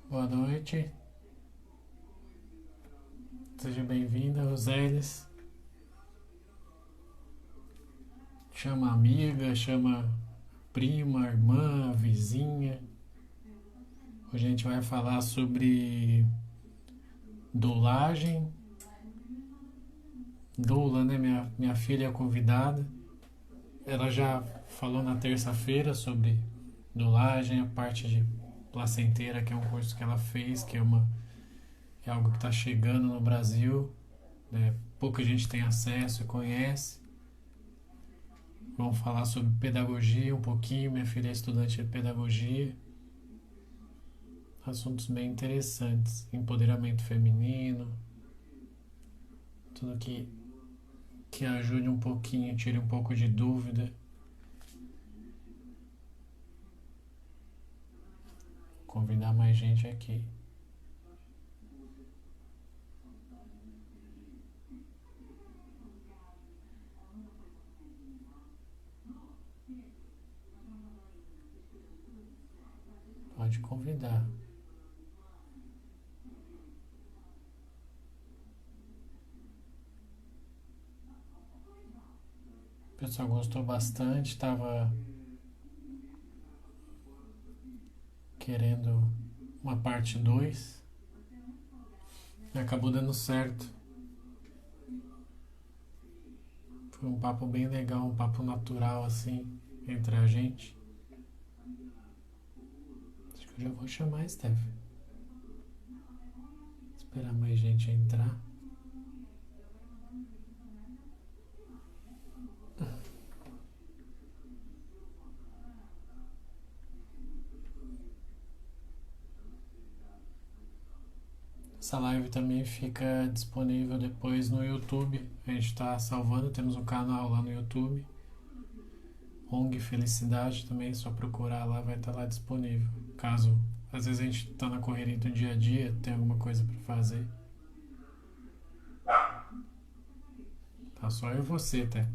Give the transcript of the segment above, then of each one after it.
Boa noite, seja bem-vinda, Rosélis. Chama amiga, chama prima, irmã, vizinha. Hoje a gente vai falar sobre doulagem. Doula, né? Minha filha é convidada. Ela já falou na terça-feira sobre doulagem, a parte de placenteira, que é um curso que ela fez, é algo que está chegando no Brasil, né? Pouca gente tem acesso e conhece. Vamos falar sobre pedagogia um pouquinho. Minha filha é estudante de pedagogia. Assuntos bem interessantes. Empoderamento feminino. Tudo que ajude um pouquinho, tire um pouco de dúvida. Convidar mais gente aqui. Pode convidar. O pessoal gostou bastante, estava querendo uma parte 2. Acabou dando certo. Foi um papo bem legal, um papo natural assim, entre a gente. Acho que eu já vou chamar a Steph. Esperar mais gente entrar. Essa live também fica disponível depois no YouTube. A gente está salvando, temos um canal lá no YouTube. ONG Felicidade também, é só procurar lá, vai estar lá disponível. Caso, às vezes a gente está na correria do dia a dia, tem alguma coisa para fazer. Tá só eu e você, até.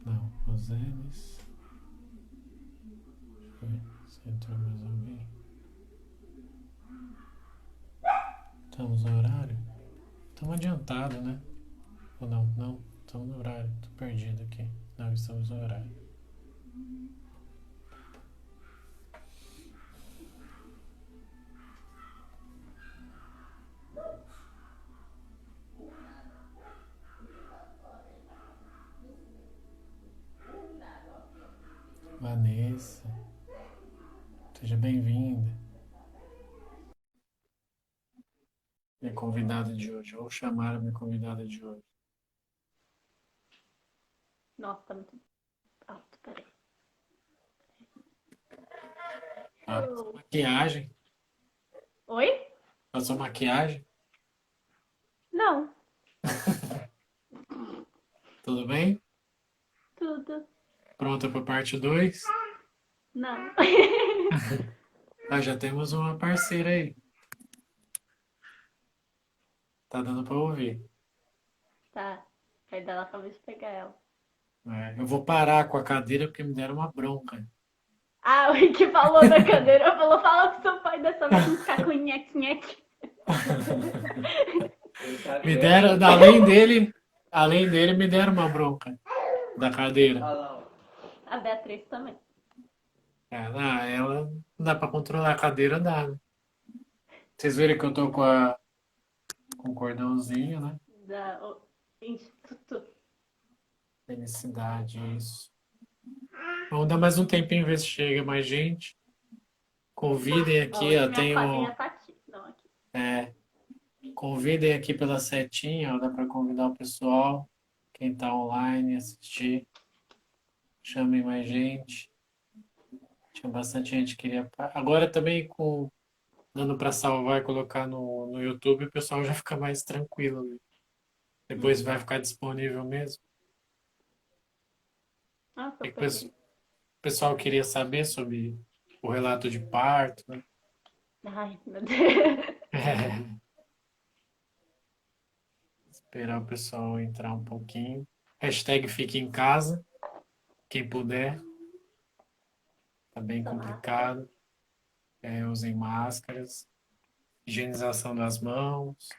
Não, Rosenes. Deixa eu ver se entrou mais alguém. Estamos no horário? Estamos adiantado, né? Ou não? Não, estamos no horário. Tô perdido aqui. Não, estamos no horário. Vanessa, seja bem-vinda. Minha convidada de hoje. Vou chamar a minha convidada de hoje. Nossa, tá muito alto, peraí. Ah, maquiagem. Oi? Passou maquiagem? Não, Tudo bem? tudo. Pronta para parte 2? Não. Ah, já temos uma parceira aí. Tá dando para ouvir. Tá. Vai dar lá pra ver se pegar ela. É, eu vou parar com a cadeira porque me deram uma bronca. Ah, o que falou da cadeira falou, fala pro seu pai dessa vez não ficar com nheque-nheque. Me deram, além dele, me deram uma bronca da cadeira. A Beatriz também. Ela não dá para controlar a cadeira, dá, né? Vocês viram que eu tô com o cordãozinho, né? Da Instituto. Felicidade, isso. Vamos dar mais um tempinho, ver se chega mais gente. Convidem Ó, aqui, hoje ó, minha tenho, tá aqui. Não, aqui. é, convidem aqui pela setinha, ó, dá para convidar o pessoal, quem está online, assistir. Chamem mais gente. Tinha bastante gente que queria. Agora também dando para salvar e colocar no YouTube, o pessoal já fica mais tranquilo, né? Depois vai ficar disponível mesmo. Nossa, E eu o peguei. pessoal queria saber sobre o relato de parto, né? Ai, meu Deus. Esperar o pessoal entrar um pouquinho. Hashtag fique em casa, quem puder. Tá bem Usa máscara. complicado. Usem máscaras, higienização das mãos,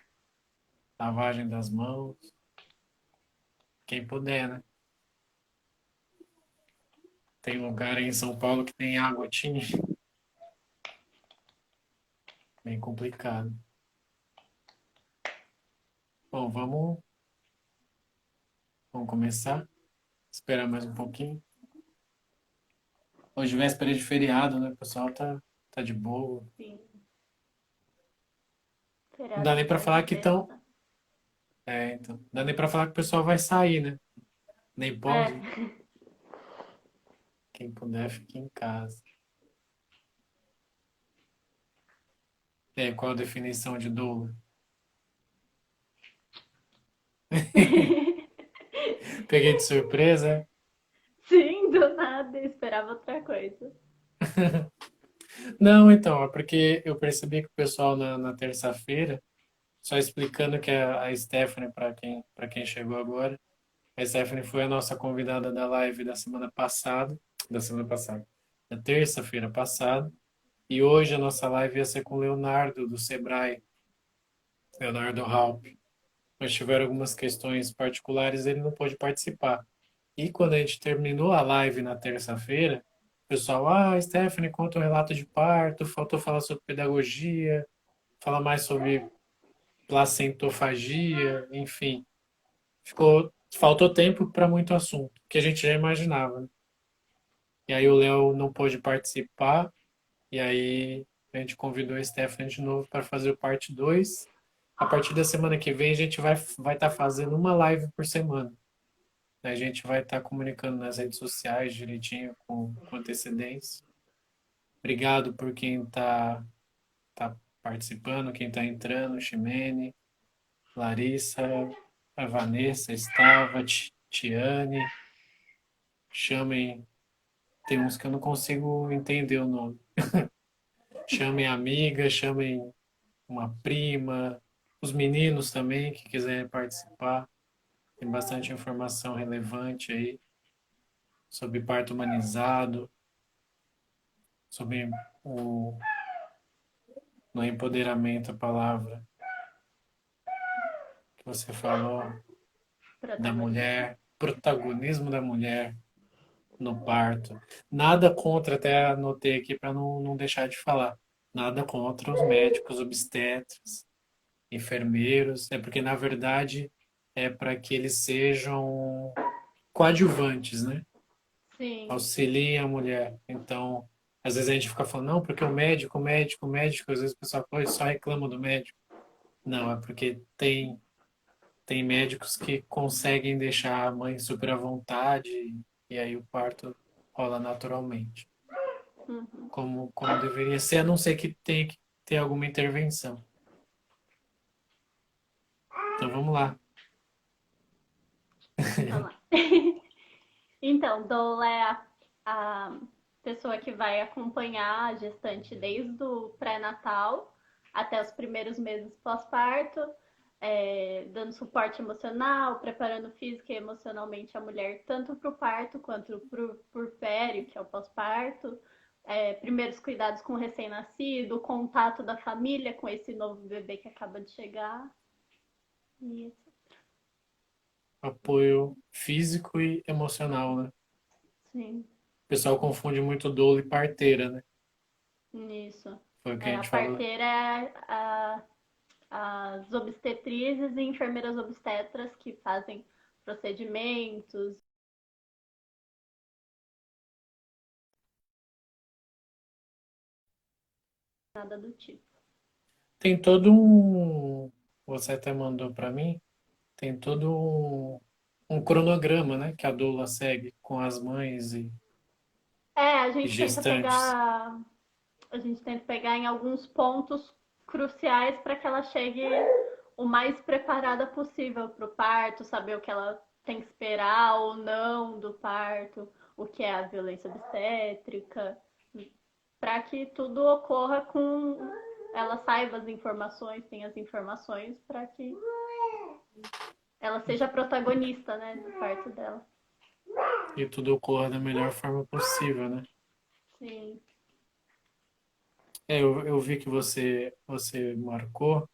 lavagem das mãos, quem puder, né? Tem lugar aí em São Paulo que tem água tinha, bem complicado. Bom, vamos começar. Esperar mais um pouquinho. Hoje véspera de feriado, né? O pessoal tá de boa. Sim, Não dá feriado nem dia pra das falar que estão. crianças. Então. Não dá nem pra falar que o pessoal vai sair, né? Nem É. pode. Quem puder, fique em casa. Qual a definição de dolo? Peguei de surpresa. Sim, do nada, eu esperava outra coisa. Não, então, é porque eu percebi que o pessoal na terça-feira, só explicando que a Stephanie, para quem chegou agora, a Stephanie foi a nossa convidada da live da semana passada, da terça-feira passada, e hoje a nossa live ia ser com o Leonardo, do Sebrae, Leonardo Halp. Mas tiveram algumas questões particulares, ele não pôde participar. E quando a gente terminou a live na terça-feira, o pessoal, Stephanie, conta o relato de parto, faltou falar sobre pedagogia, falar mais sobre placentofagia, enfim. Faltou tempo para muito assunto, que a gente já imaginava, né? E aí o Léo não pôde participar, e aí a gente convidou a Stephanie de novo para fazer o parte 2. A partir da semana que vem a gente vai estar fazendo uma live por semana. A gente vai estar comunicando nas redes sociais direitinho, com antecedência. Obrigado por quem tá participando, quem está entrando, Ximene, Larissa, a Vanessa, Estava, Tiane. Chamem, tem uns que eu não consigo entender o nome. Chamem amiga, chamem uma prima, os meninos também que quiserem participar. Tem bastante informação relevante aí sobre parto humanizado, sobre o no empoderamento, a palavra que você falou, da Protagonismo. mulher, protagonismo da mulher no parto. Nada contra, até anotei aqui para não deixar de falar. Nada contra os médicos, obstetras, enfermeiros, é porque na verdade é para que eles sejam coadjuvantes, né? Sim. Auxiliem a mulher. Então, às vezes a gente fica falando, não, porque o médico, às vezes o pessoal "Pô, só reclama do médico. Não, é porque tem médicos que conseguem deixar a mãe super à vontade e aí o parto rola naturalmente, Uhum. como deveria ser, a não ser que tenha que ter alguma intervenção. Então vamos lá. Vamos lá. Então, doula é a pessoa que vai acompanhar a gestante desde o pré-natal até os primeiros meses pós-parto, dando suporte emocional, preparando física e emocionalmente a mulher, tanto para o parto quanto para o puerpério, que é o pós-parto. Primeiros cuidados com o recém-nascido, o contato da família com esse novo bebê que acaba de chegar. Isso. Apoio físico e emocional, né? Sim. O pessoal confunde muito dolo e parteira, né? Isso. Foi o que a A gente falou. parteira é as obstetrizes e enfermeiras obstetras que fazem procedimentos, nada do tipo. Tem todo um. Você até mandou para mim. Tem todo um cronograma, né? Que a doula segue com as mães A e gente tenta gestantes. pegar, a gente tenta pegar em alguns pontos cruciais para que ela chegue o mais preparada possível para o parto, saber o que ela tem que esperar ou não do parto, o que é a violência obstétrica, para que tudo ocorra com ela saiba as informações, tenha as informações para que ela seja a protagonista, né, do parto dela. E tudo ocorra da melhor forma possível, né? Sim. Eu vi que você marcou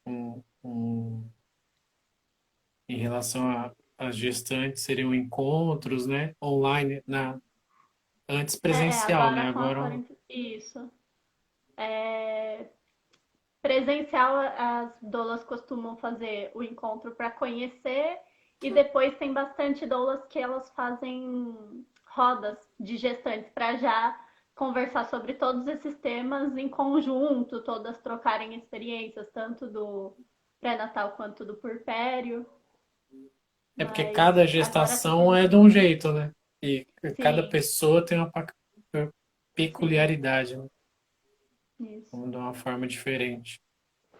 um em relação às gestantes, seriam encontros, né? Online, antes presencial, né? Agora com a Agora, quarentena. Isso. É, presencial, as doulas costumam fazer o encontro para conhecer e depois tem bastante doulas que elas fazem rodas de gestantes para já conversar sobre todos esses temas em conjunto, todas trocarem experiências, tanto do pré-natal quanto do puerpério. é porque Mas cada agora com a gestação é de quarentena um não. jeito, né? E cada Sim, pessoa tem uma sim, peculiaridade, né? isso. De uma forma diferente.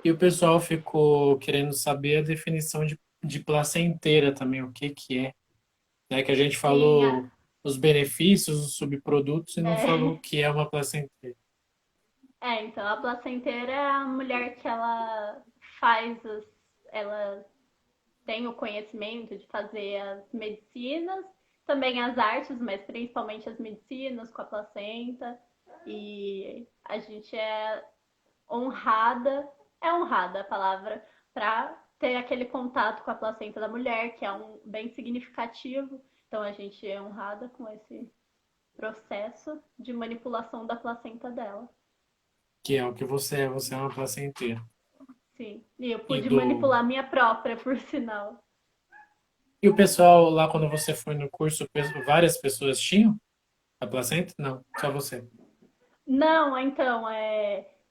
E o pessoal ficou querendo saber a definição de placenteira também, o que que é, né? Que a gente Sim, falou os benefícios, os subprodutos e não falou o é, que é uma placenteira. então, a placenteira é a mulher que ela faz ela tem o conhecimento de fazer as medicinas, também as artes, mas principalmente as medicinas com a placenta. E a gente é honrada a palavra, para ter aquele contato com a placenta da mulher, que é bem significativo. Então a gente é honrada com esse processo de manipulação da placenta dela. Que é o que você é uma placenteira. Sim. E eu E pude do manipular minha própria, por sinal. e o pessoal lá quando você foi no curso, várias pessoas tinham a placenta? Não, só você. Não, então,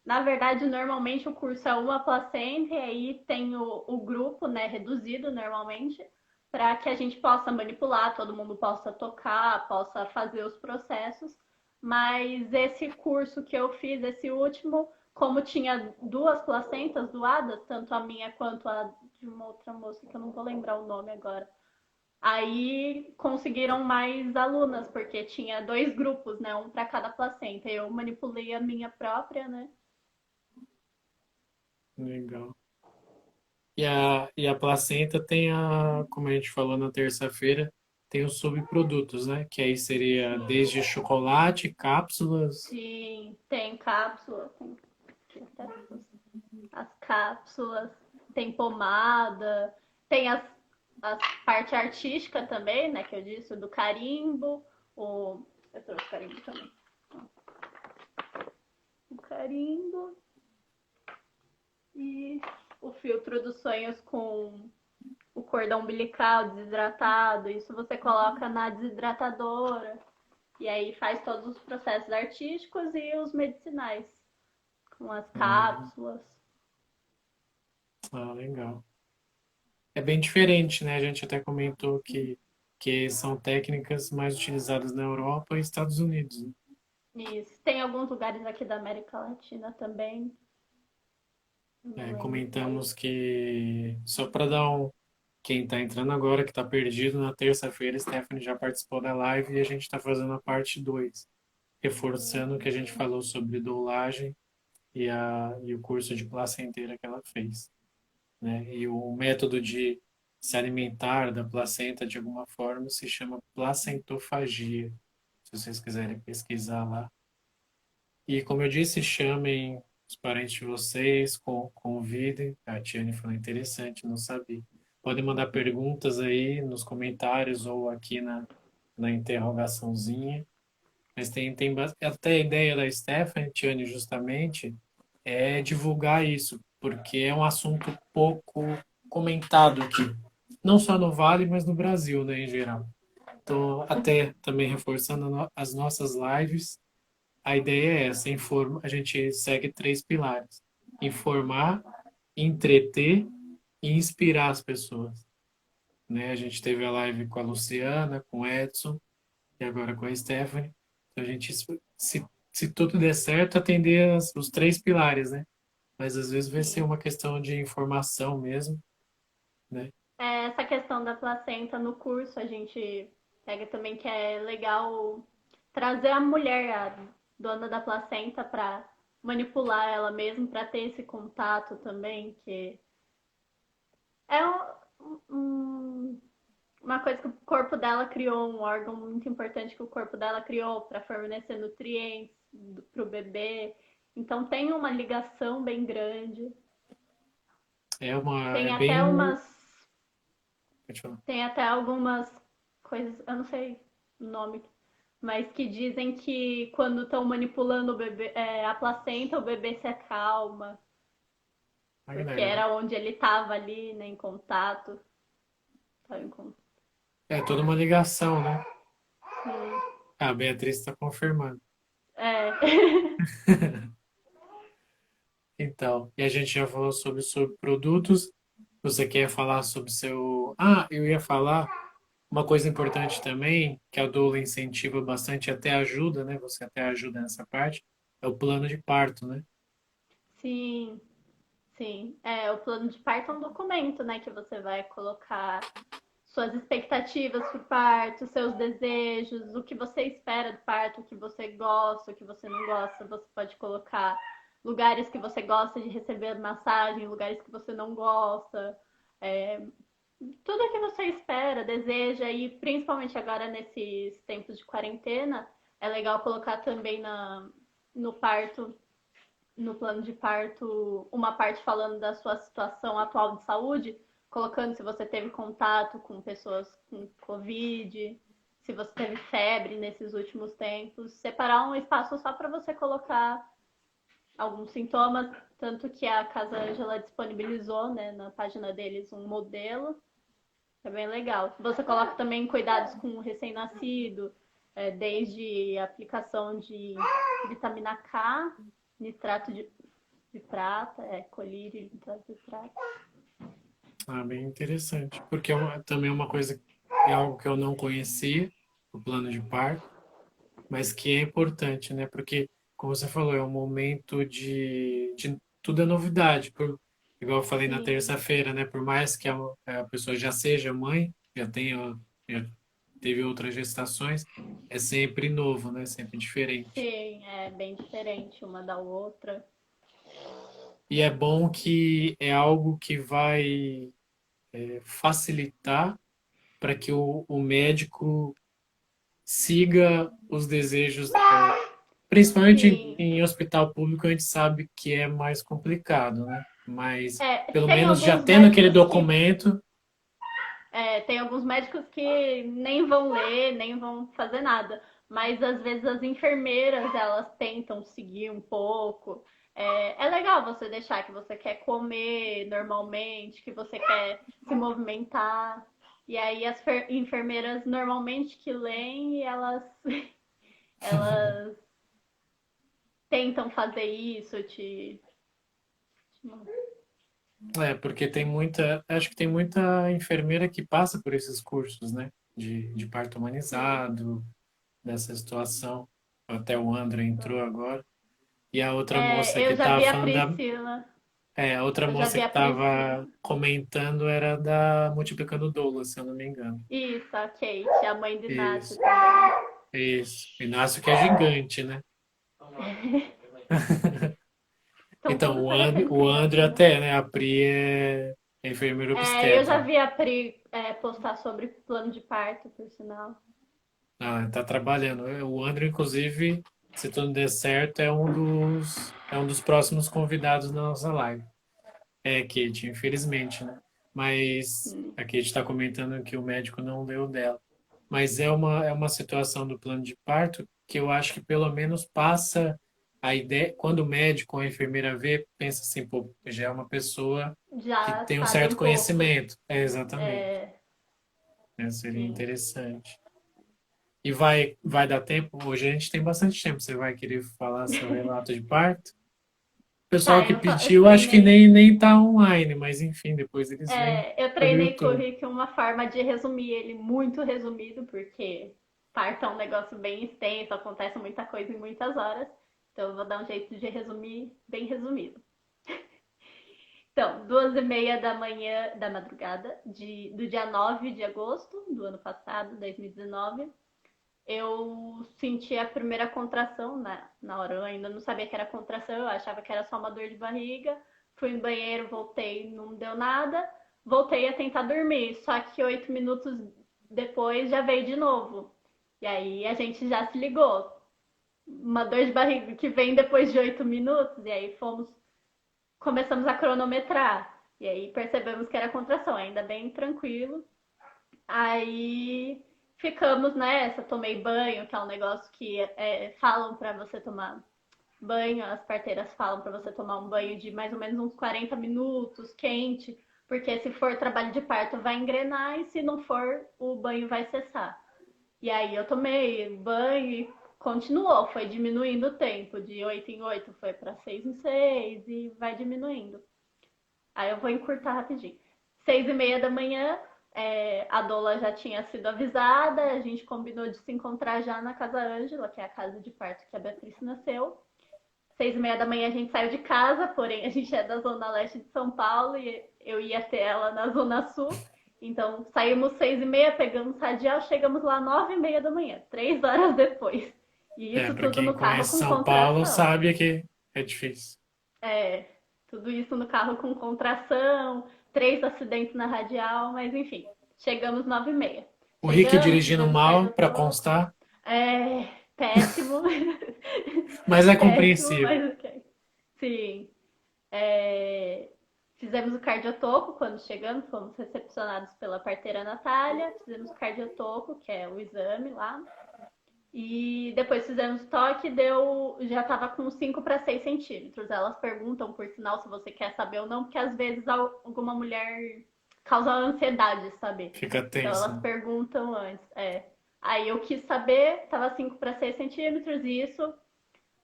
na verdade, normalmente o curso é uma placenta e aí tem o grupo, né, reduzido normalmente, para que a gente possa manipular, todo mundo possa tocar, possa fazer os processos. Mas esse curso que eu fiz, esse último, como tinha duas placentas doadas, tanto a minha quanto a de uma outra moça que eu não vou lembrar o nome agora. Aí conseguiram mais alunas, porque tinha dois grupos, né? Um para cada placenta. Eu manipulei a minha própria, né? Legal. E a placenta tem como a gente falou na terça-feira, tem os subprodutos, né? Que aí seria desde Sim, chocolate, cápsulas. sim, tem cápsula, tem as cápsulas, tem pomada, tem as parte artística também, né? Que eu disse, do carimbo, eu trouxe carimbo também. O carimbo e o filtro dos sonhos com o cordão umbilical desidratado, isso você coloca na desidratadora e aí faz todos os processos artísticos e os medicinais, com as Ah, cápsulas. legal. É bem diferente, né? A gente até comentou que são técnicas mais utilizadas na Europa e Estados Unidos, né? Isso. Tem alguns lugares aqui da América Latina também, não lembro qual. Comentamos que, só para dar quem está entrando agora, que está perdido, na terça-feira, Stephanie já participou da live e a gente está fazendo a parte 2 reforçando o que a gente falou sobre doulagem e o curso de placenteira que ela fez, né? E o método de se alimentar da placenta de alguma forma se chama placentofagia, se vocês quiserem pesquisar lá. E como eu disse, chamem os parentes de vocês, convidem. A Tiane falou interessante, não sabia. Podem mandar perguntas aí nos comentários ou aqui na interrogaçãozinha. Mas até a ideia da Stephanie, Tiane, justamente, é divulgar isso, porque é um assunto pouco comentado aqui. Não só no Vale, mas no Brasil, né, em geral. Então, até também reforçando as nossas lives, a ideia é essa, a gente segue três pilares: informar, entreter e inspirar as pessoas, né? A gente teve a live com a Luciana, com o Edson e agora com a Stephanie. Então, a gente, se tudo der certo, atender os três pilares, né? Mas às vezes vai ser Sim. uma questão de informação mesmo, né? Essa questão da placenta no curso, a gente pega também que é legal trazer a mulher, a dona da placenta, para manipular ela mesmo, para ter esse contato também, que é um, uma coisa que o corpo dela criou, um órgão muito importante que o corpo dela criou para fornecer nutrientes para o bebê. Então tem uma ligação bem grande. É Tem até bem. umas, Pode falar. tem até algumas coisas, eu não sei o nome, mas que dizem que quando estão manipulando o bebê, a placenta, o bebê se acalma, Ah, que porque legal. era onde ele estava ali, né, em contato. Tava em contato. É toda uma ligação, né? Sim. A Beatriz está confirmando. É. Então, e a gente já falou sobre produtos. Você quer falar sobre seu. Ah, eu ia falar uma coisa importante também, que a doula incentiva bastante, até ajuda, né? Você até ajuda nessa parte, é o plano de parto, né? Sim, sim. É, o plano de parto é um documento, né, que você vai colocar suas expectativas para o parto, seus desejos, o que você espera do parto, o que você gosta, o que você não gosta. Você pode colocar lugares que você gosta de receber massagem, lugares que você não gosta. É, tudo o que você espera, deseja, e principalmente agora nesses tempos de quarentena, é legal colocar também no parto, no plano de parto, uma parte falando da sua situação atual de saúde, colocando se você teve contato com pessoas com Covid, se você teve febre nesses últimos tempos, separar um espaço só para você colocar alguns sintomas, tanto que a Casa Ângela disponibilizou, né, na página deles um modelo, é bem legal. Você coloca também cuidados com o recém-nascido, desde a aplicação de vitamina K, nitrato de prata, colírio, nitrato de prata. Ah, bem interessante. Porque também uma coisa, é algo que eu não conhecia, o plano de parto, mas que é importante, né? Porque, como você falou, é um momento de tudo é novidade. Igual eu falei na Sim, terça-feira, né? Por mais que a pessoa já seja mãe, já teve outras gestações, é sempre novo, né? Sempre diferente. sim, é bem diferente uma da outra. E é bom que é algo que vai facilitar para que o médico siga os desejos, principalmente Sim, em hospital público, a gente sabe que é mais complicado, né? Mas pelo tem menos já alguns tendo aquele médicos que documento, tem alguns médicos que nem vão ler, nem vão fazer nada. Mas às vezes as enfermeiras elas tentam seguir um pouco. É legal você deixar que você quer comer normalmente, que você quer se movimentar. E aí as enfermeiras normalmente que leem, elas tentam fazer isso, porque tem muita, acho que tem muita enfermeira que passa por esses cursos, né? De parto sim, humanizado, dessa situação. Até o André entrou agora. E a outra moça que eu já estava vi a falando Priscila. a outra Eu já moça vi que a Priscila. estava comentando era da Multiplicando Douglas, se eu não me engano. Isso, a Kate, a mãe de Inácio Isso, também. isso. Inácio que é gigante, né? Estão Então, tudo parecendo O André criança, né? até, né? A Pri é enfermeira Eu já obstetra. vi a Pri postar sobre plano de parto, por sinal. Ah, tá trabalhando. O André, inclusive, se tudo der certo, é um dos próximos convidados da nossa live. É, Kate, infelizmente, né? Mas Hum. a Kate está comentando que o médico não leu dela. Mas é uma situação do plano de parto que eu acho que pelo menos passa a ideia, quando o médico ou a enfermeira vê, pensa assim, pô, já é uma pessoa que Já tem um sabe certo um pouco. conhecimento. É, exatamente. É, Seria sim. interessante. E vai dar tempo? Hoje a gente tem bastante tempo. Você vai querer falar seu relato de parto? O pessoal Tá, que eu pediu, acho que treinei. nem tá online, mas enfim, depois eles vêm Eu pelo treinei YouTube. Curric uma forma de resumir ele muito resumido, porque parto é um negócio bem extenso, acontece muita coisa em muitas horas. Então eu vou dar um jeito de resumir bem resumido. Então, 2h30 da manhã, da madrugada, do dia 9 de agosto do ano passado, 2019, eu senti a primeira contração na hora. Eu ainda não sabia que era contração, eu achava que era só uma dor de barriga. Fui no banheiro, voltei, não deu nada. Voltei a tentar dormir, só que 8 minutos depois já veio de novo. E aí a gente já se ligou. Uma dor de barriga que vem depois de 8 minutos, e aí começamos a cronometrar. E aí percebemos que era contração, ainda bem tranquilo. Aí ficamos nessa, tomei banho, que é um negócio que falam para você tomar banho, as parteiras falam para você tomar um banho de mais ou menos uns 40 minutos, quente, porque se for trabalho de parto vai engrenar e se não for, o banho vai cessar. E aí eu tomei banho e continuou, foi diminuindo o tempo, de 8 em 8 foi para 6 em 6 e vai diminuindo. Aí eu vou encurtar rapidinho. 6h30 da manhã, a doula já tinha sido avisada, a gente combinou de se encontrar já na Casa Ângela, que é a casa de parto que a Beatriz nasceu. 6h30 da manhã a gente saiu de casa, porém a gente é da Zona Leste de São Paulo e eu ia ter ela na Zona Sul. Então saímos 6h30, pegamos radial, chegamos lá 9h30 da manhã, 3 horas depois. E É, isso para tudo quem no carro conhece com São Paulo contração. sabe que é difícil. É, tudo isso no carro com contração, 3 acidentes na radial, mas enfim, chegamos 9h30. O Rick Chegamos, dirigindo fizemos mal, para cardiotoco. constar, É péssimo, mas é péssimo, compreensível. mas ok. Sim. É, fizemos o cardiotoco quando chegamos, fomos recepcionados pela parteira Natália, fizemos o cardiotoco, que é o exame lá, e depois fizemos toque, já estava com 5 para 6 centímetros. Elas perguntam, por sinal, se você quer saber ou não, porque às vezes alguma mulher causa ansiedade saber. Fica Então tenso, elas né? perguntam antes. Aí eu quis saber, estava 5 para 6 centímetros, e isso.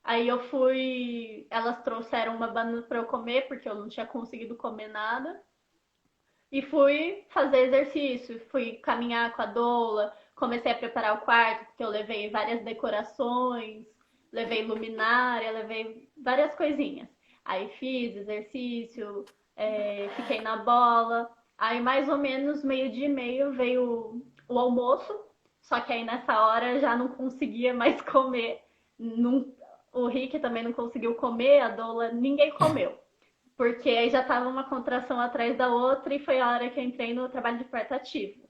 Aí eu fui. Elas trouxeram uma banana para eu comer, porque eu não tinha conseguido comer nada. E fui fazer exercício, fui caminhar com a doula, comecei a preparar o quarto, porque eu levei várias decorações, levei luminária, levei várias coisinhas. Aí fiz exercício, fiquei na bola. Aí mais ou menos meio-dia e meio veio o almoço, só que aí nessa hora já não conseguia mais comer. Não, o Rick também não conseguiu comer, a doula, ninguém comeu. Porque aí já tava uma contração atrás da outra e foi a hora que eu entrei no trabalho de parto ativo.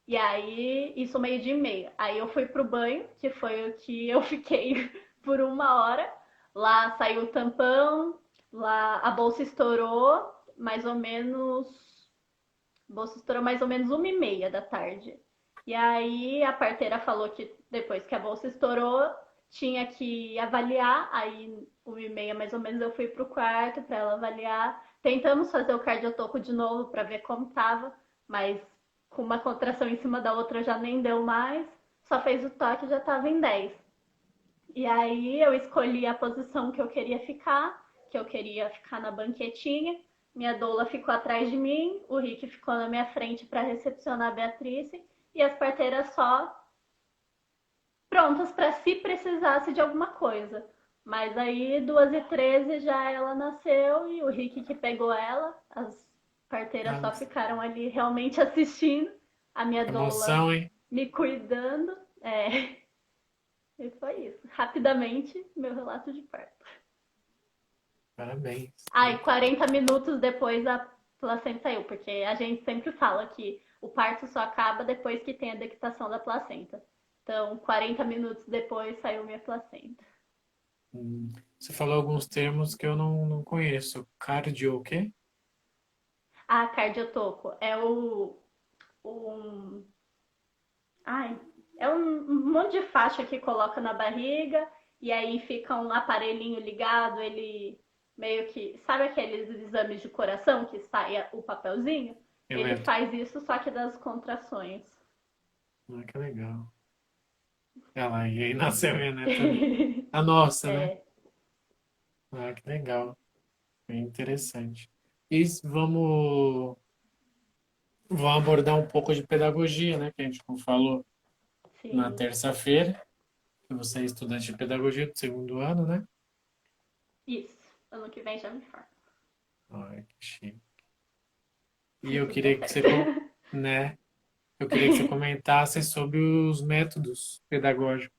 E aí, isso meio-dia e meia. Aí eu fui pro banho, que foi o que eu fiquei por 1 hora. Lá saiu o tampão, lá a bolsa estourou mais ou menos. A bolsa estourou mais ou menos 1h30 da tarde. E aí a parteira falou que depois que a bolsa estourou, tinha que avaliar. Aí 1h30 mais ou menos eu fui pro quarto para ela avaliar. Tentamos fazer o cardiotoco de novo para ver como tava, mas com uma contração em cima da outra já nem deu mais. Só fez o toque e já tava em 10. E aí eu escolhi a posição que eu queria ficar na banquetinha. Minha doula ficou atrás de mim, o Rick ficou na minha frente para recepcionar a Beatriz e as parteiras só prontas para se precisasse de alguma coisa. Mas aí, 2h13 já ela nasceu e o Rick que pegou ela, as parteiras só Nossa, ficaram ali realmente assistindo, a minha doula emoção, hein? me cuidando. E foi isso. Rapidamente, meu relato de parto. Parabéns. Aí, 40 minutos depois a placenta saiu, porque a gente sempre fala que o parto só acaba depois que tem a dectação da placenta. Então, 40 minutos depois saiu minha placenta. Você falou alguns termos que eu não conheço. Cardio o quê? A cardiotoco é um, ai, é um monte de faixa que coloca na barriga e aí fica um aparelhinho ligado, ele meio que, sabe aqueles exames de coração que sai o papelzinho? Ele Eletro. faz isso só que das contrações. Ah, que legal. Ela, e aí nasceu a neta, a nossa, né? É, Ah, que legal. Bem interessante. E vamos abordar um pouco de pedagogia, né? Que a gente não falou na sim, terça-feira, que você é estudante de pedagogia do segundo ano, né? isso. Ano que vem já me formo. Ai, que chique. E Se eu tudo der queria que certo. né? Eu queria que você comentasse sobre os métodos pedagógicos.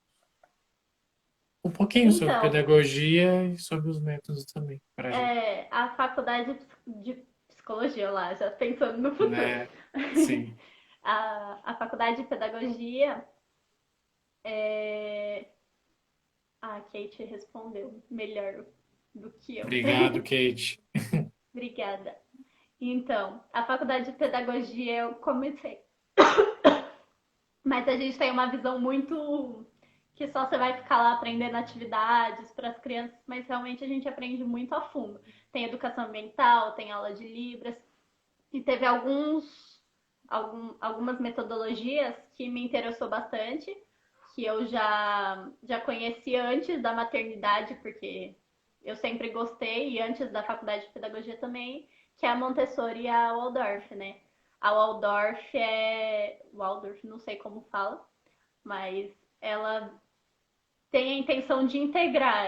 Um pouquinho sobre Então, pedagogia e sobre os métodos também, para gente, a faculdade de psicologia lá, já pensando no futuro. né? Sim. A faculdade de pedagogia é... A Kate respondeu melhor do que eu. Obrigado, Kate. Obrigada. Então, a faculdade de pedagogia eu comecei, mas a gente tem uma visão muito que só você vai ficar lá aprendendo atividades para as crianças, mas realmente a gente aprende muito a fundo. Tem educação ambiental, tem aula de Libras, e teve algumas metodologias que me interessou bastante, que eu já conheci antes da maternidade, porque eu sempre gostei, e antes da faculdade de pedagogia também, que é a Montessori e a Waldorf, né? A Waldorf é. Waldorf, não sei como fala, mas ela tem a intenção de integrar.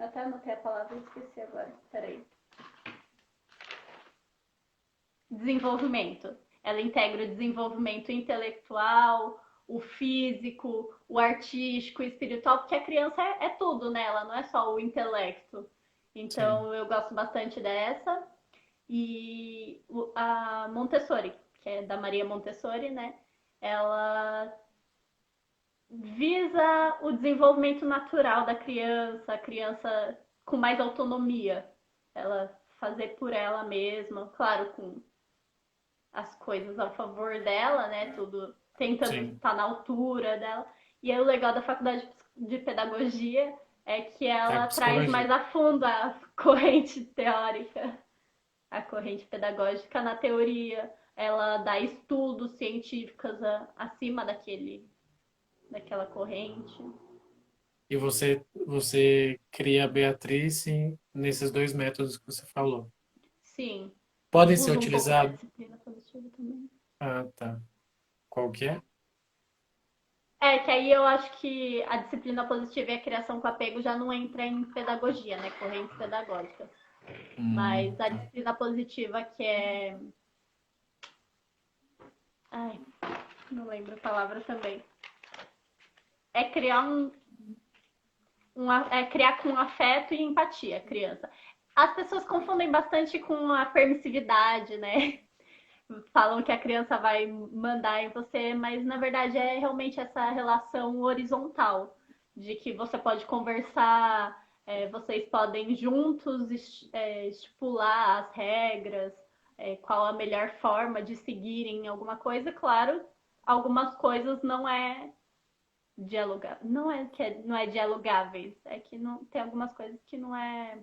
Até anotei a palavra e esqueci agora. Peraí. Desenvolvimento. Ela integra o desenvolvimento intelectual, o físico, o artístico, o espiritual, porque a criança é tudo, né? Ela não é só o intelecto. Sim. Então, eu gosto bastante dessa. E a Montessori, que é da Maria Montessori, né? Ela visa o desenvolvimento natural da criança, a criança com mais autonomia. Ela fazer por ela mesma, claro, com as coisas a favor dela, né? Tudo tentando Sim. estar na altura dela. E aí o legal da faculdade de pedagogia é que É ela traz psicologia. mais a fundo a corrente teórica, a corrente pedagógica na teoria. Ela dá estudos científicos acima daquela corrente. E você cria a Beatriz nesses dois métodos que você falou. Sim, Podem ser uso um pouco da utilizados. disciplina positiva também. Ah, tá. Qual que é? É, que aí eu acho que a disciplina positiva e a criação com apego já não entra em pedagogia, né? Correntes pedagógicas. Mas a Tá. disciplina positiva que é. Ai, não lembro a palavra também. É criar é criar com afeto e empatia a criança. As pessoas confundem bastante com a permissividade, né? Falam que a criança vai mandar em você, mas na verdade é realmente essa relação horizontal, de que você pode conversar, vocês podem juntos estipular as regras, qual a melhor forma de seguirem alguma coisa. Claro, algumas coisas não é dialogar, não é dialogáveis, é que não tem algumas coisas que não é.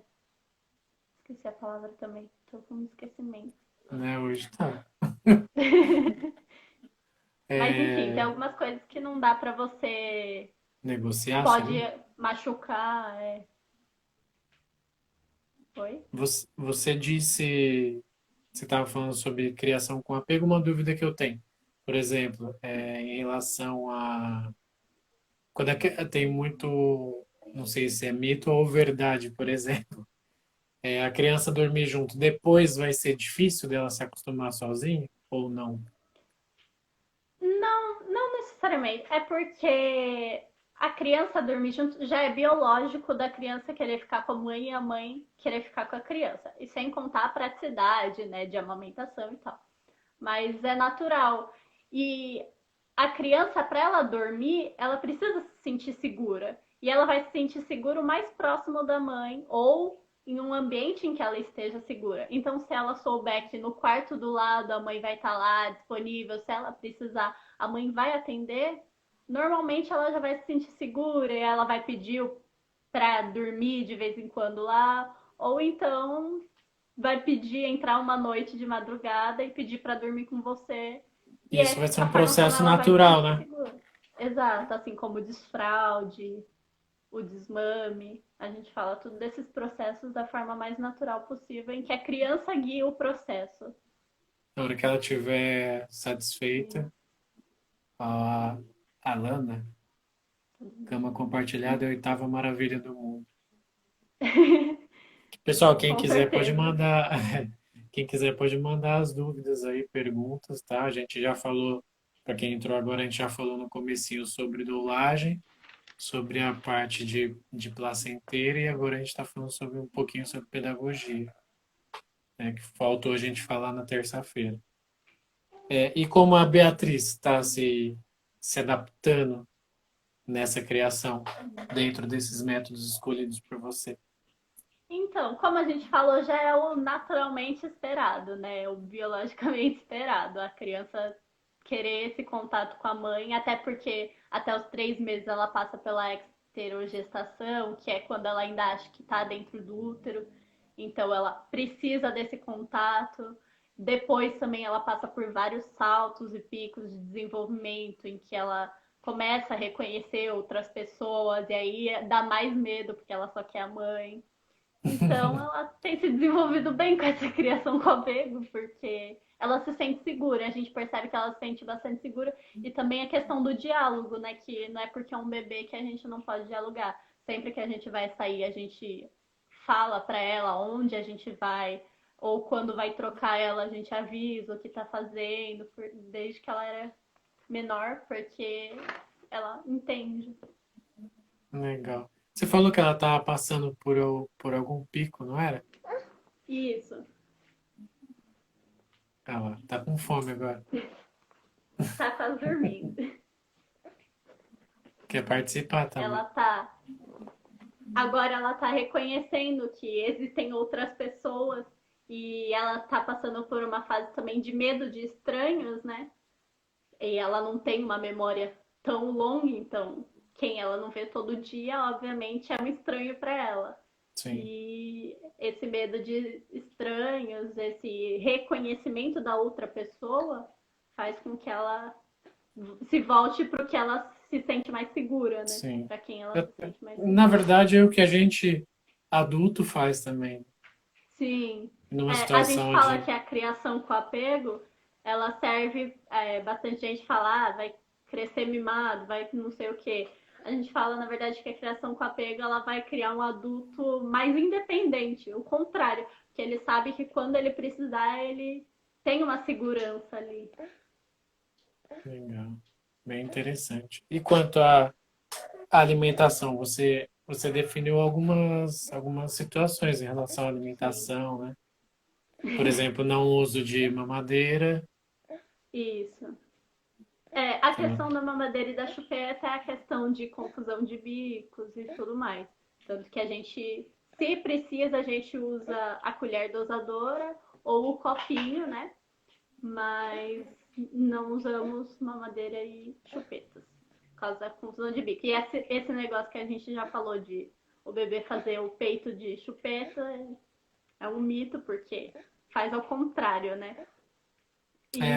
Esqueci a palavra também, tô com um esquecimento. Né, hoje tá. Mas enfim, tem É, algumas coisas que não dá pra você. negociar Pode seria? machucar. Oi? Você disse, você estava falando sobre criação com apego, uma dúvida que eu tenho. Por exemplo, em relação a quando tem muito, não sei se é mito ou verdade, por exemplo, a criança dormir junto, depois vai ser difícil dela se acostumar sozinha ou não? Não, não necessariamente. É porque a criança dormir junto já é biológico da criança querer ficar com a mãe e a mãe querer ficar com a criança. E sem contar a praticidade, né, de amamentação e tal. Mas é natural. E a criança, para ela dormir, ela precisa se sentir segura. E ela vai se sentir segura o mais próximo da mãe ou em um ambiente em que ela esteja segura. Então, se ela souber que no quarto do lado a mãe vai estar lá disponível, se ela precisar, a mãe vai atender, normalmente ela já vai se sentir segura e ela vai pedir para dormir de vez em quando lá, ou então vai pedir entrar uma noite de madrugada e pedir para dormir com você. E Isso vai é ser a um forma como processo ela vai se natural, sentir né? segura. Exato, assim como o desfraude, o desmame, a gente fala tudo desses processos da forma mais natural possível, em que a criança guia o processo. Na hora que ela estiver Sim. satisfeita, a, a Lana, cama compartilhada é a oitava maravilha do mundo. Pessoal, quem Com quiser pode certeza. mandar, quem quiser pode mandar as dúvidas aí, perguntas, tá? A gente já falou, para quem entrou agora, a gente já falou no comecinho sobre dolagem, sobre a parte de placenteira e agora a gente está falando sobre um pouquinho sobre pedagogia, né? Que faltou a gente falar na terça-feira. E como a Beatriz está se adaptando nessa criação, dentro desses métodos escolhidos por você? Então, como a gente falou, já é o naturalmente esperado, né? O biologicamente esperado. A criança querer esse contato com a mãe, até porque até os 3 meses ela passa pela exterogestação, que é quando ela ainda acha que está dentro do útero. Então, ela precisa desse contato. Depois também ela passa por vários saltos e picos de desenvolvimento, em que ela começa a reconhecer outras pessoas, e aí dá mais medo, porque ela só quer a mãe. Então, ela tem se desenvolvido bem com essa criação com apego, porque ela se sente segura. A gente percebe que ela se sente bastante segura. E também a questão do diálogo, né? Que não é porque é um bebê que a gente não pode dialogar. Sempre que a gente vai sair, a gente fala para ela onde a gente vai, ou quando vai trocar ela, a gente avisa o que tá fazendo, desde que ela era menor, porque ela entende. Legal. Você falou que ela estava passando por algum pico, não era? Isso. Ela tá com fome agora. Tá quase dormindo. Quer participar Ela também. tá Agora ela tá reconhecendo que existem outras pessoas e ela tá passando por uma fase também de medo de estranhos, né? E ela não tem uma memória tão longa, então quem ela não vê todo dia, obviamente, é um estranho para ela. Sim. E esse medo de estranhos, esse reconhecimento da outra pessoa, faz com que ela se volte para o que ela se sente mais segura, né? Sim. Para quem ela Eu- se sente mais Na segura. verdade, é o que a gente adulto faz também. Sim. Numa A gente situação fala de. que a criação com apego, ela serve, bastante gente fala, vai crescer mimado, vai não sei o quê. A gente fala, na verdade, que a criação com apego, ela vai criar um adulto mais independente, o contrário, que ele sabe que quando ele precisar, ele tem uma segurança ali. Legal. Bem interessante. E quanto à alimentação, você definiu algumas situações em relação à Sim. alimentação, né? Por exemplo, não uso de mamadeira. Isso. A Então, questão da mamadeira e da chupeta é a questão de confusão de bicos e tudo mais. Tanto que a gente, se precisa, a gente usa a colher dosadora ou o copinho, né? Mas não usamos mamadeira e chupetas, por causa da confusão de bico. E esse negócio que a gente já falou de o bebê fazer o peito de chupeta é um mito, porque faz ao contrário, né?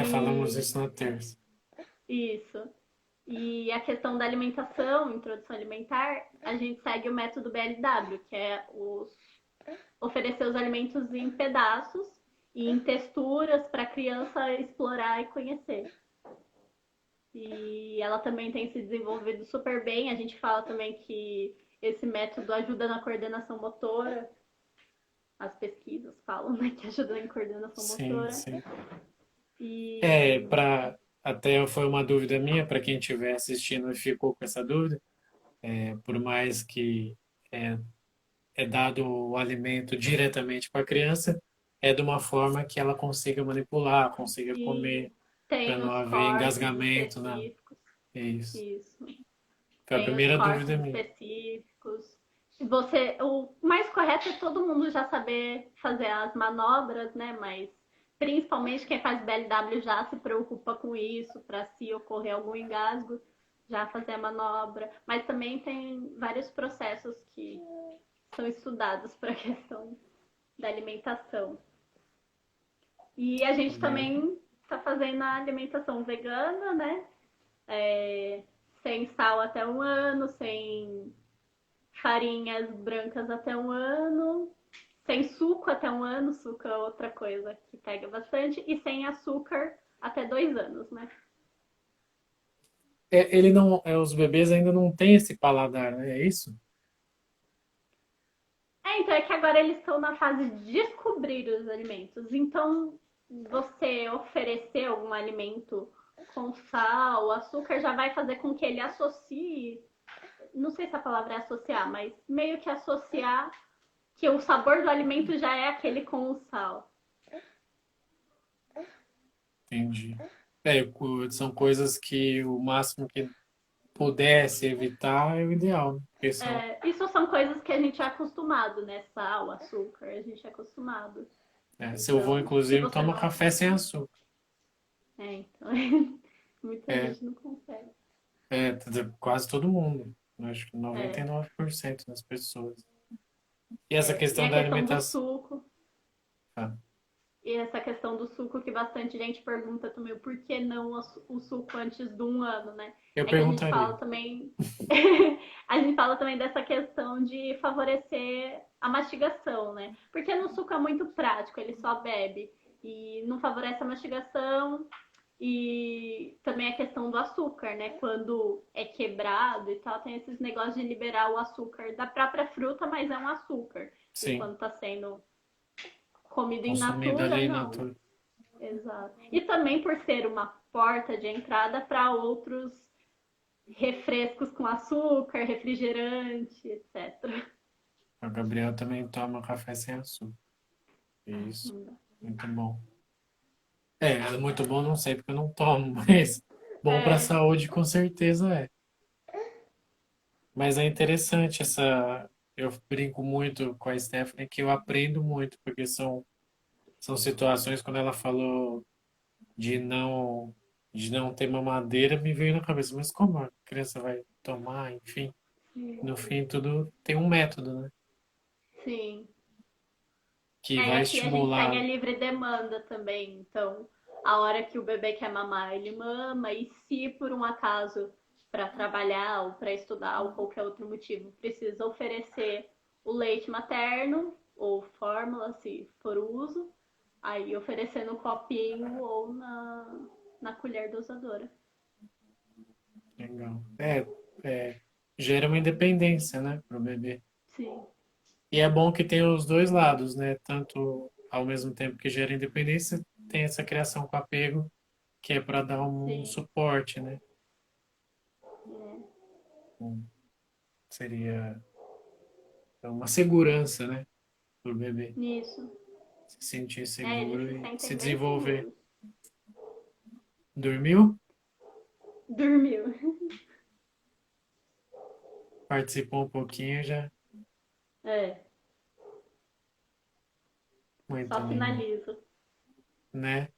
falamos E isso na terça. isso. E a questão da alimentação, introdução alimentar, a gente segue o método BLW, que é oferecer os alimentos em pedaços e em texturas para a criança explorar e conhecer. E ela também tem se desenvolvido super bem. A gente fala também que esse método ajuda na coordenação motora. As pesquisas falam, né, que ajuda em coordenação Sim, motora. sim. E Até foi uma dúvida minha, para quem estiver assistindo e ficou com essa dúvida, por mais que é, é dado o alimento diretamente para a criança, é de uma forma que ela consiga manipular, consiga comer, e para tem não os haver cortes engasgamento, né? específicos. É isso. Isso. Foi a Tem os primeira cortes dúvida minha. específicos. O mais correto é todo mundo já saber fazer as manobras, né? Mas principalmente quem faz BLW já se preocupa com isso, para se ocorrer algum engasgo, já fazer a manobra. Mas também tem vários processos que são estudados para a questão da alimentação. E a gente Legal. também está fazendo a alimentação vegana, né? Sem sal até 1 ano, sem farinhas brancas até 1 ano, sem suco até 1 ano, suco é outra coisa que pega bastante, e sem açúcar até 2 anos, né? Ele não, os bebês ainda não têm esse paladar, né? É isso? Então é que agora eles estão na fase de descobrir os alimentos. Então, você oferecer algum alimento com sal, açúcar, já vai fazer com que ele associe. Não sei se a palavra é associar, mas meio que associar que o sabor do alimento já é aquele com o sal. Entendi. É, são coisas que o máximo que pudesse evitar é o ideal, né? Porque são, Isso são coisas que a gente é acostumado, né? Sal, açúcar, a gente é acostumado. se eu vou, Então, se inclusive, você toma não. café sem açúcar. Então, muita É, gente não consegue. quase todo mundo. Eu acho que É, 99% das pessoas. E essa e questão a da questão do alimentação. suco. Ah, E essa questão do suco que bastante gente pergunta também, por que não o suco antes de um ano, né? eu É que a gente perguntaria. fala também, a gente fala também dessa questão de favorecer a mastigação, né? Porque no suco é muito prático, ele só bebe e não favorece a mastigação. E também a questão do açúcar, né? Quando é quebrado e tal, tem esses negócios de liberar o açúcar da própria fruta, mas é um açúcar. E Sim, quando tá sendo comido in consumida natura, ali in não. natura. Exato. E também por ser uma porta de entrada para outros refrescos com açúcar, refrigerante, etc. A Gabriel também toma café sem açúcar. Ai, Isso, não dá. muito bom. É muito bom, não sei porque eu não tomo, mas bom para a É, saúde com certeza é. Mas é interessante essa. Eu brinco muito com a Stephanie que eu aprendo muito, porque são situações quando ela falou de não, de não ter mamadeira, me veio na cabeça, mas como a criança vai tomar, enfim. sim. No fim, tudo tem um método, né? Sim. Que É, e vai aqui a gente segue estimular. a livre demanda também. Então, a hora que o bebê quer mamar, ele mama. E se por um acaso, para trabalhar ou para estudar ou qualquer outro motivo, precisa oferecer o leite materno ou fórmula, se for o uso, aí oferecer no copinho ou na colher dosadora. Legal. Gera uma independência, né, pro bebê. Sim, E é bom que tem os dois lados, né? Tanto ao mesmo tempo que gera independência, tem essa criação com apego, que é para dar um sim. suporte, né? É. Um- Seria uma segurança, né, pro bebê Nisso. se sentir É, eles seguro se e se sentem bem desenvolver. seguros. Dormiu? Dormiu. Participou um pouquinho já. É, Muito só lindo, finalizo. né?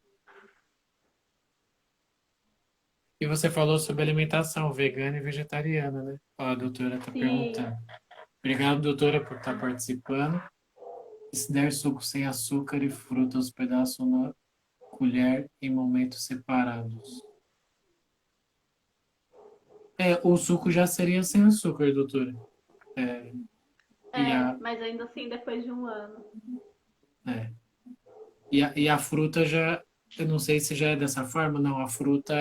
E você falou sobre alimentação vegana e vegetariana, né? Ó, a doutora está Sim. perguntando. Obrigado, doutora, por estar participando. E se der suco sem açúcar e fruta aos pedaços na colher em momentos separados. O suco já seria sem açúcar, doutora. É, e É, a, mas ainda assim depois de um ano. é, e a fruta já, eu não sei se já é dessa forma, não. A fruta,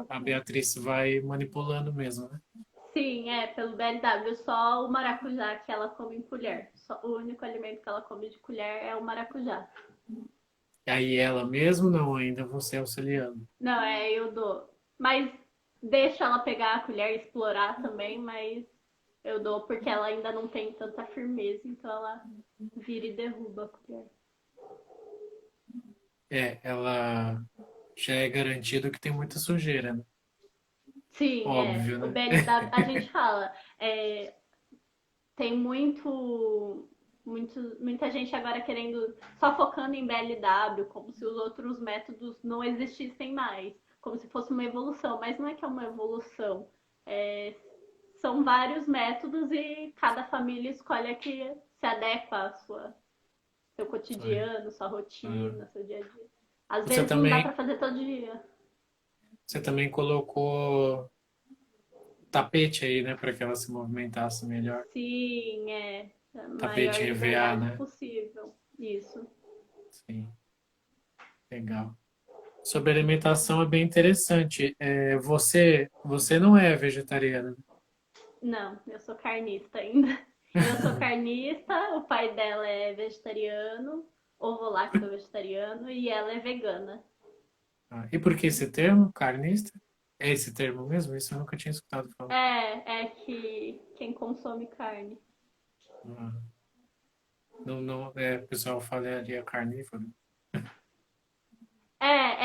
a Beatriz vai manipulando mesmo, né? Sim, pelo BLW, só o maracujá que ela come em colher. Só, o único alimento que ela come de colher é o maracujá. E aí ela mesmo, não, ainda você auxiliando. Não, eu dou. Mas deixo ela pegar a colher e explorar também, mas eu dou porque ela ainda não tem tanta firmeza, então ela vira e derruba a colher. Ela já é garantido que tem muita sujeira, né? Sim, Óbvio, o né? BLW, a gente fala, tem muita gente agora querendo, só focando em BLW, como se os outros métodos não existissem mais, como se fosse uma evolução, mas não é que é uma evolução. É, são vários métodos e cada família escolhe a que se adequa à seu Foi. cotidiano, sua Ah. rotina, seu dia a dia. Às Você vezes não dá também, para fazer todo dia. você também colocou tapete aí, né, para que ela se movimentasse melhor. Sim, a maior Tapete EVA, liberdade né? possível. Isso. Sim, legal. Sobre alimentação é bem interessante. Você não é vegetariana, né? Não, eu sou carnista ainda. Eu sou carnista, o pai dela é vegetariano, ovo-lacto vegetariano, e ela é vegana. E por que esse termo, carnista? É esse termo mesmo? Isso eu nunca tinha escutado falar. É que quem consome carne. Ah, não, não, o pessoal falaria carnívoro.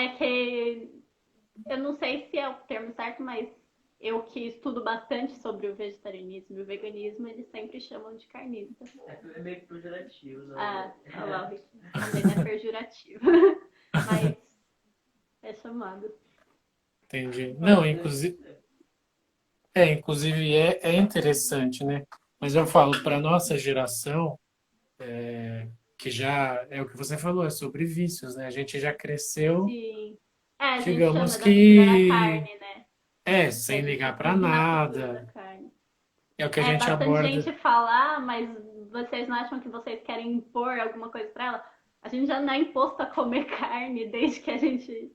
é que eu não sei se é o termo certo, mas eu que estudo bastante sobre o vegetarianismo e o veganismo, eles sempre chamam de carnívoro. É meio pejorativo, não Ah, é? olha lá, o Rick também não é pejorativo. Mas é chamado. Entendi. Não, Mas inclusive é interessante, né? Mas eu falo, para nossa geração, que já é o que você falou, é sobre vícios, né? A gente já cresceu, Sim. É, a gente digamos chama da cultura da que carne, né? Que a sem gente ligar para vive na cultura da nada. carne. É o que a É, gente bastante aborda. gente fala, ah, mas vocês não acham que vocês querem impor alguma coisa pra ela? A gente já não é imposto a comer carne desde que a gente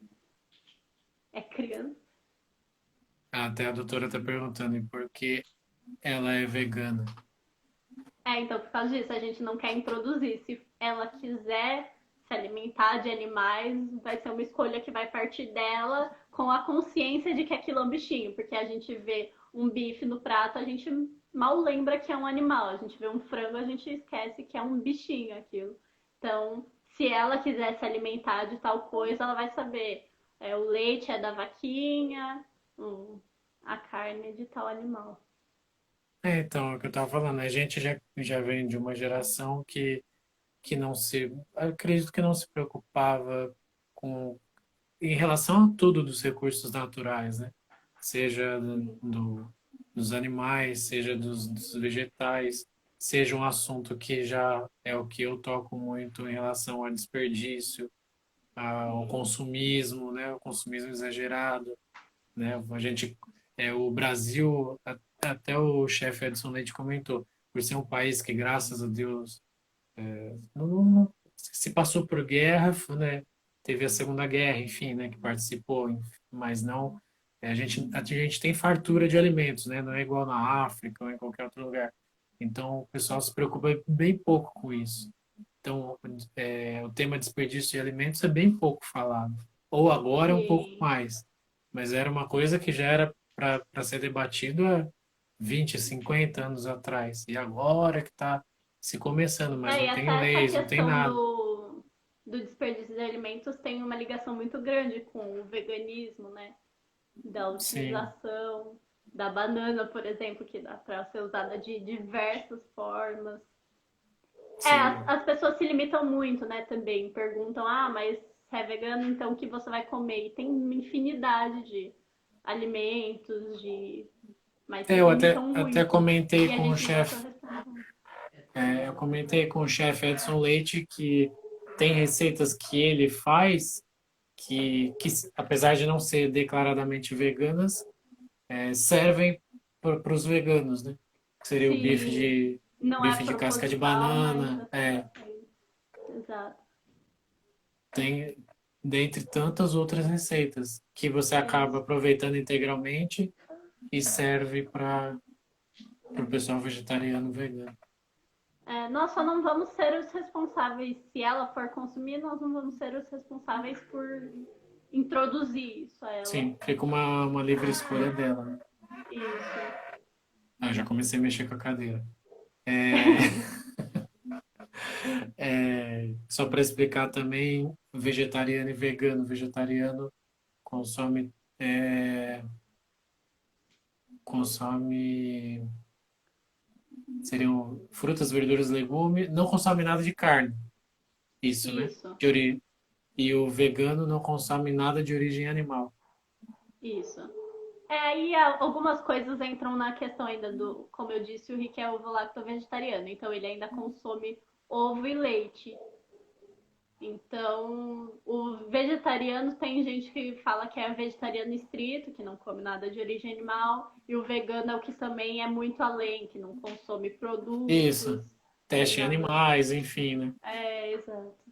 é criança. Até a doutora está perguntando e por que ela é vegana. É, então por causa disso, a gente não quer introduzir. Se ela quiser se alimentar de animais, vai ser uma escolha que vai partir dela com a consciência de que aquilo é um bichinho, porque a gente vê um bife no prato, a gente mal lembra que é um animal. A gente vê um frango, a gente esquece que é um bichinho aquilo. Então, se ela quiser se alimentar de tal coisa, ela vai saber. O leite é da vaquinha, a carne é de tal animal. Então, é o que eu estava falando, a gente já vem de uma geração que não se, acredito que não se preocupava com, em relação a tudo dos recursos naturais, né? Seja dos animais, seja dos vegetais, seja um assunto que já é o que eu toco muito em relação ao desperdício, ao consumismo, né? O consumismo exagerado, né? O Brasil, até o chefe Edson Leite comentou, por ser um país que, graças a Deus, se passou por guerra, né? Teve a Segunda Guerra, enfim, né? Que participou, mas não. A gente tem fartura de alimentos, né? Não é igual na África ou em qualquer outro lugar. Então, o pessoal se preocupa bem pouco com isso. Então, o tema desperdício de alimentos é bem pouco falado. Ou agora é um pouco Sim. mais. Mas era uma coisa que já era para ser debatido há 20, 50 anos atrás. E agora que está se começando, mas E não tem até essa leis, não tem questão nada. do desperdício de alimentos tem uma ligação muito grande com o veganismo, né? Da Sim, utilização da banana, por exemplo, que dá para ser usada de diversas formas. sim. As pessoas se limitam muito, né, também. Perguntam, ah, mas se é vegano, então o que você vai comer? E tem uma infinidade de alimentos, mas se Eu até, limitam até muito. comentei E a com o gente não é só chefe, responsabilidade. eu comentei com o chefe Edson Leite que tem receitas que ele faz que apesar de não ser declaradamente veganas, servem para os veganos, né? Que seria o Sim, não é bife de casca de proposital, mas banana, exato. tem dentre tantas outras receitas que você acaba Isso. aproveitando integralmente e serve para o pessoal vegetariano vegano. Nós só não vamos ser os responsáveis, se ela for consumir, nós não vamos ser os responsáveis por introduzir isso a ela. Sim, fica uma livre escolha dela, né? Isso. Já comecei a mexer com a cadeira. É, só para explicar também, vegetariano e vegano. Vegetariano consome, é, consome seriam frutas, verduras, legumes, não consome nada de carne. Isso, né? Isso. E o vegano não consome nada de origem animal. Isso. Aí algumas coisas entram na questão ainda do, como eu disse, o Rick é ovo-lacto-vegetariano, então ele ainda consome ovo e leite. Então, o vegetariano tem gente que fala que é vegetariano estrito, que não come nada de origem animal, e o vegano é o que também é muito além, que não consome produtos, Isso. Teste em nada. animais, enfim, né? Exato.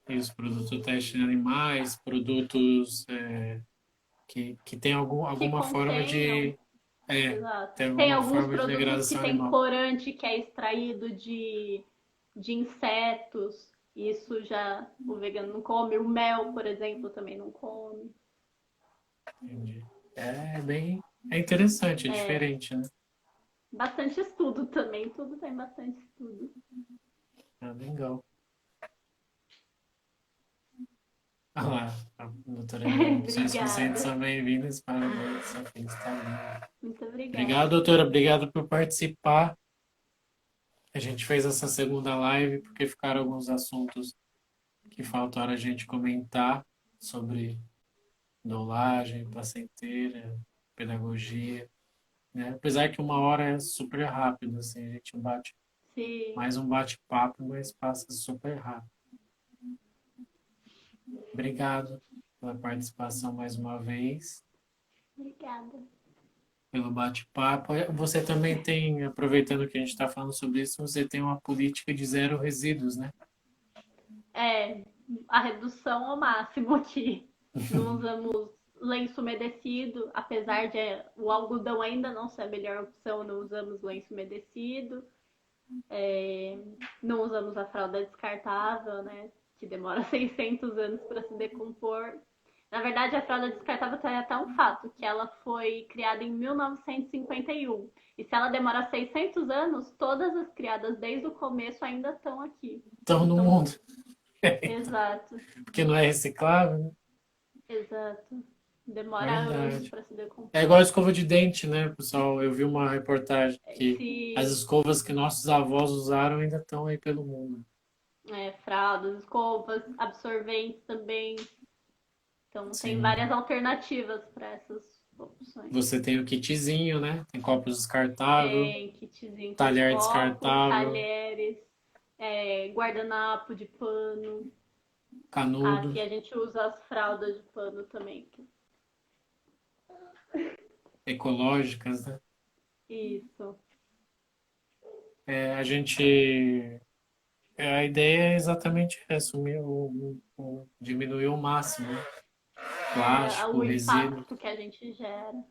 Isso, produto teste em animais, produtos que tem Que alguma forma contenham, é, exato. tem Tem alguma alguns forma de produtos que degradação tem animal. corante que é extraído de insetos. Isso já o vegano não come. O mel, por exemplo, também não come. Entendi. É interessante, é É diferente, né? bastante estudo também, tudo tem bastante estudo. Legal. Ah lá, a doutora Helena, opções conscientes Obrigada. são bem-vindas, parabéns, sua filha está linda. Muito Obrigado, obrigada. doutora, obrigado por participar. A gente fez essa segunda live porque ficaram alguns assuntos que faltaram a gente comentar sobre dolagem, placenteira, pedagogia, né? Apesar que uma hora é super rápido, assim, a gente bate Sim, mais um bate-papo, mas passa super rápido. Obrigado pela participação mais uma vez, obrigada. pelo bate-papo. Você também tem, aproveitando que a gente está falando sobre isso, você tem uma política de zero resíduos, né? É, a redução ao máximo aqui. Não usamos lenço umedecido, apesar de o algodão ainda não ser a melhor opção, não usamos lenço umedecido. Não usamos a fralda descartável, né? Que demora 600 anos para se decompor. Na verdade, a fralda descartável tem até um fato, que ela foi criada em 1951. E se ela demora 600 anos, todas as criadas desde o começo ainda estão aqui. Estão no Então, mundo, exato, porque não é reciclável, né? exato. Demora anos Verdade. para se É igual decompor. a escova de dente, né, pessoal? Eu vi uma reportagem que as Se escovas que nossos avós usaram ainda estão aí pelo mundo. fraldas, escovas, absorventes também. Então, tem Sim. várias alternativas para essas opções. Você tem o kitzinho, né? Tem copos descartável, Tem kitzinho com talher copo, descartável, talheres, guardanapo de pano. canudo, Aqui a gente usa as fraldas de pano também. ecológicas, né? Isso. A gente. A ideia é exatamente essa, diminuir o máximo, né? Plástico, O resíduo. impacto que a gente gera.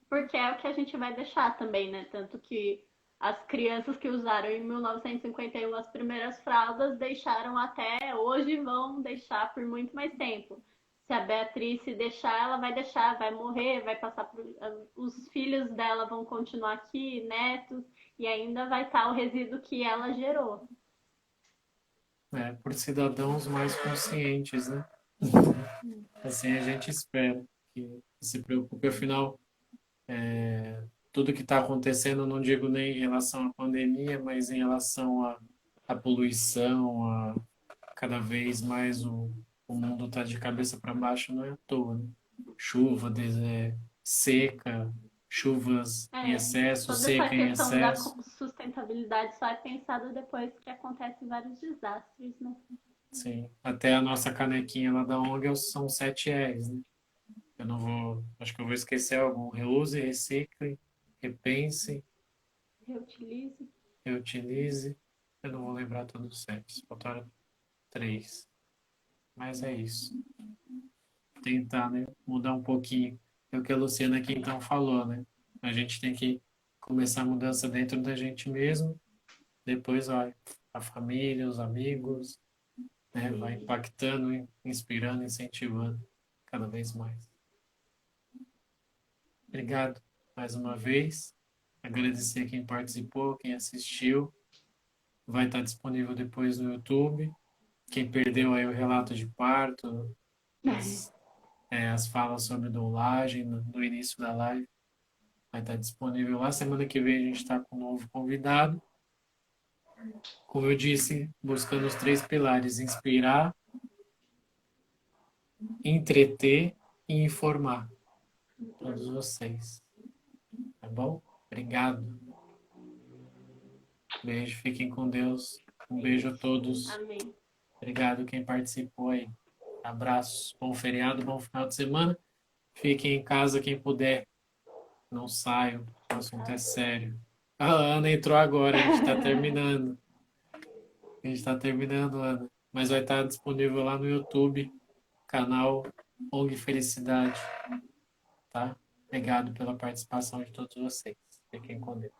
Porque é o que a gente vai deixar também, né? Tanto que as crianças que usaram em 1951 as primeiras fraldas deixaram até hoje, vão deixar por muito mais tempo. Se a Beatriz se deixar, ela vai deixar, vai morrer, vai passar por. Os filhos dela vão continuar aqui, netos, e ainda vai estar o resíduo que ela gerou. Né? Por cidadãos mais conscientes, né? Assim a gente espera que se preocupe. Afinal, tudo que está acontecendo, não digo nem em relação à pandemia, mas em relação à poluição, a cada vez mais o mundo está de cabeça para baixo, não é à toa, né? Chuva, seca, chuvas em É, excesso, toda essa seca em questão da excesso. sustentabilidade só é pensada depois que acontecem vários desastres, né? Sim, até a nossa canequinha lá da ONG são 7 R's, né? Eu não vou, acho que eu vou esquecer algum. Reuse, recicle, repense, Reutilize. reutilize. Eu não vou lembrar todos os 7, faltaram 3. Mas é isso. Tentar, né, mudar um pouquinho. É o que a Luciana aqui então falou, né? A gente tem que começar a mudança dentro da gente mesmo, depois vai a família, os amigos, né? Vai Sim. impactando, inspirando, incentivando cada vez mais. Obrigado mais uma vez. Agradecer quem participou, quem assistiu. Vai estar disponível depois no YouTube. Quem perdeu aí o relato de parto, as, as falas sobre doulagem no início da live, vai estar disponível lá. Semana que vem a gente está com um novo convidado. Como eu disse, buscando os 3 pilares: inspirar, entreter e informar todos vocês. Tá bom? Obrigado. Beijo, fiquem com Deus. Um beijo a todos. Amém. Obrigado quem participou aí. Abraço, bom feriado, bom final de semana. Fiquem em casa quem puder. Não saiam, o assunto é sério. A Ana entrou agora, a gente está terminando. A gente está terminando, Ana. Mas vai estar disponível lá no YouTube, canal ONG Felicidade, tá? Obrigado pela participação de todos vocês. Fiquem com Deus.